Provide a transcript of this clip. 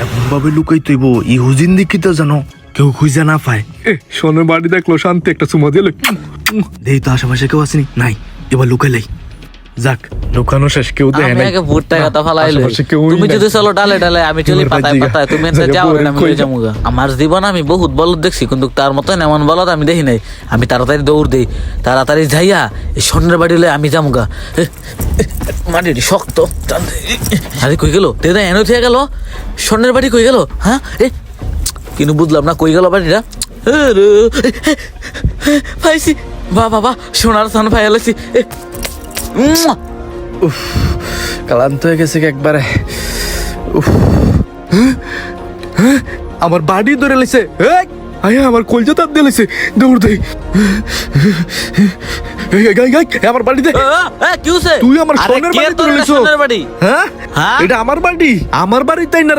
এমন ভাবে লুকাই তৈব ই হুজিন দেখি তো জানো কেউ খুঁজে না পায়। সোনের বাড়ি দেখলো শান্তি একটা চুমা দিল। দেই তো আশেপাশে কেউ আসেনি, নাই এবার লুকাইলাই। যাক লুকানো শেষ, কেউ দেখে আমি নাই। আগে ভুট্টা কথা ফালাইলে আশেপাশে কেউই তুমি নাই। যদি চলো ডালে ডালে আমি চলি এবার পাতায় জায়গা। পাতায়, তুমি এনতে জায়গা যাও পরে আমি কই লয়ে যামুগা। আমার জীবন আমি বহুত বলদ দেখছি, কিন্তু তার মতন এমন বলদ আমি দেখি নাই। আমি তাড়াতাড়ি দৌড় দেই, তাড়াতাড়ি যাইয়া এই স্বর্ণের বাড়ি লয়ে আমি যামুগা। মাটি শক্ত। আরে কই গেল দাদা, এনে থেকে গেল স্বর্ণের বাড়ি কই গেল? হ্যাঁ কিন্তু বুঝলাম না কই গেল বাড়িটা। পাইছি, বাহ বাবা সোনার থান পাই গেছি। ক্লান্ত হয়ে গেছে একবারে। আমার বাড়ি ধরে লেছে, আমার কলজা তার দিয়ে লেছে। দৌড় দেই, আমার বাড়ি দে। কি হইছে? তুই আমার আরে সোনার কে বাড়ি তোর ধরে লেছো। সোনার বাড়ি? হ্যাঁ হ্যাঁ? এটা আমার বাড়ি, আমার বাড়ি তাই না।